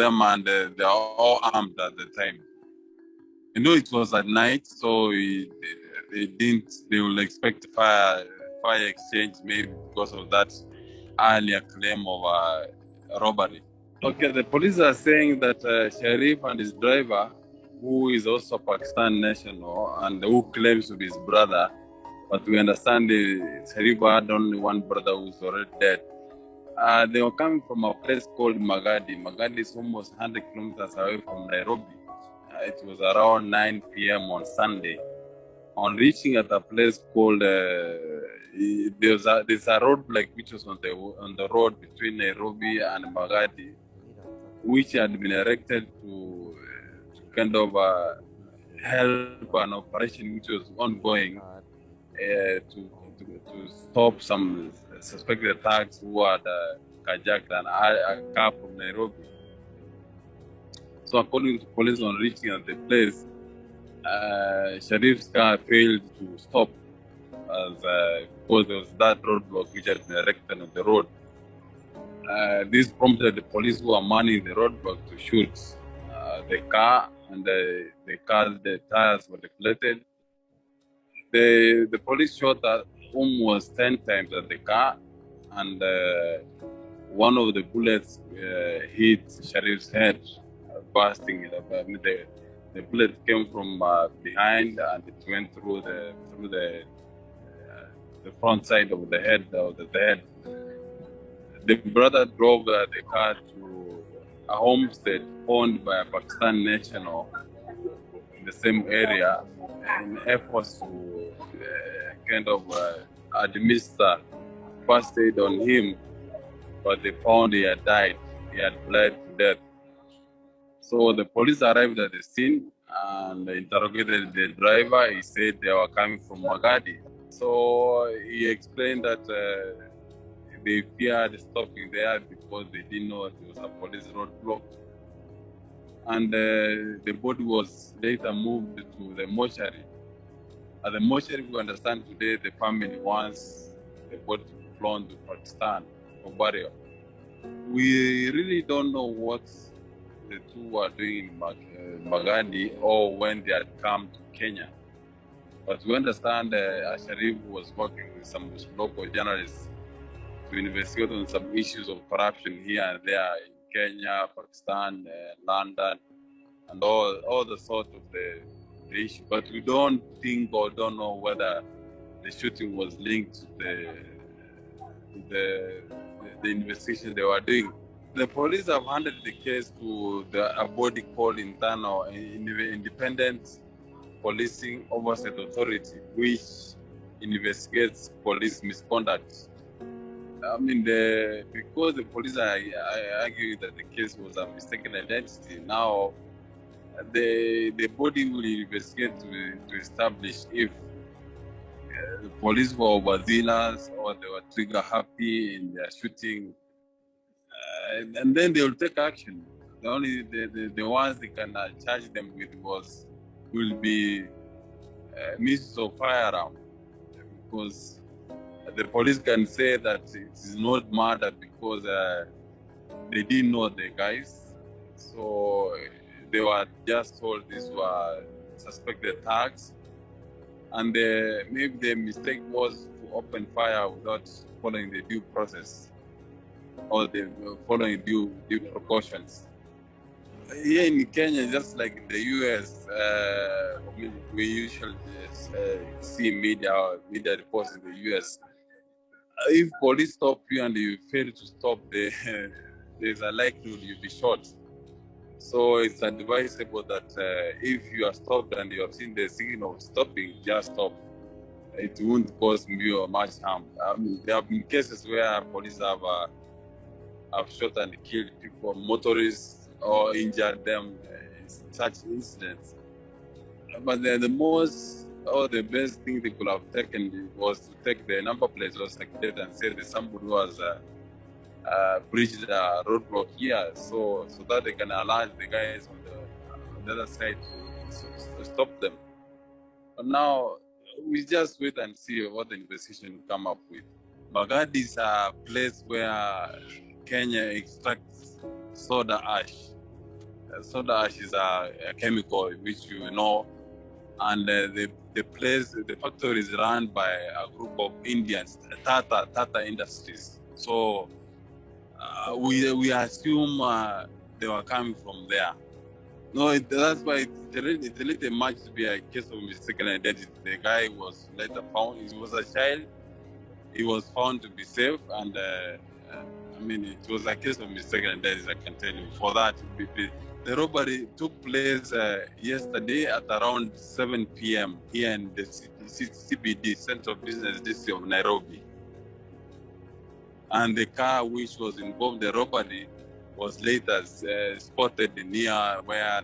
them, and they are all armed at the time. You know, it was at night, so they will expect fire exchange, maybe because of that earlier claim of robbery. Okay, the police are saying that Sharif and his driver, who is also Pakistan national and who claims to be his brother, but we understand Sharif had only one brother who's already dead. They were coming from a place called Magadi. Magadi is almost 100 kilometers away from Nairobi. It was around 9 p.m. on Sunday. On reaching at a place called, there's a road which was on the road between Nairobi and Magadi, which had been erected to kind of help an operation which was ongoing to stop some suspected thugs who had carjacked a car from Nairobi. So according to police, on reaching at the place, Sharif's car failed to stop because there was that roadblock which had been erected on the road. This prompted the police who were manning the roadblock to shoot the car, and the tires were deflated. The police shot almost 10 times at the car, and one of the bullets hit Sharif's head, bursting it up. I mean, the bullet came from behind, and it went through the front side of the head of the head. The brother drove the car to a homestead owned by a Pakistan national in the same area in efforts to kind of administer first aid on him, but they found he had died. He had bled to death. So the police arrived at the scene and interrogated the driver. He said they were coming from Magadi. So he explained that they feared stopping there because they didn't know it was a police roadblock. And the body was later moved to the mortuary. At the mortuary, we understand today the family wants the body to be flown to Pakistan for burial. We really don't know what the two were doing in Magadi or when they had come to Kenya. But we understand Sharif was working with some local journalists to investigate on some issues of corruption here and there in Kenya, Pakistan, London, and all the sort of the issue. But we don't think or don't know whether the shooting was linked to the investigation they were doing. The police have handed the case to a body called Internal Independent Policing Oversight Authority, which investigates police misconduct. I mean, because the police are arguing that the case was a mistaken identity, now the body will investigate to establish if the police were overzealous or they were trigger happy in their shooting, and then they will take action. The ones they can charge them with will be misuse of firearm, because the police can say that it is not murder because they didn't know the guys, so they were just told these were suspected thugs, and maybe the mistake was to open fire without following the due process or following due precautions. Here in Kenya, just like in the US, we usually see media reports in the US. If police stop you and you fail to stop, there's a likelihood you'll be shot. So it's advisable that if you are stopped and you have seen the signal of stopping, just stop. It won't cause you much harm. There have been cases where police have shot and killed people, motorists, or injured them in such incidents. But the best thing they could have taken was to take the number plates or circulate and say that somebody was breached a roadblock here, so that they can alert the guys on the other side to stop them. But now we just wait and see what the investigation will come up with. Magadi is a place where Kenya extracts soda ash. soda ash is a chemical which you know, and the place, the factory is run by a group of Indians, Tata Industries. So we assume they were coming from there. No, that's why it's a little much to be a case of mistaken identity. The guy was later found. He was a child. He was found to be safe, and I mean, it was a case of mistaken identity. I can tell you. For that, the robbery took place yesterday at around 7 p.m. here in the CBD, Central Business District of Nairobi. And the car which was involved in the robbery was later spotted near where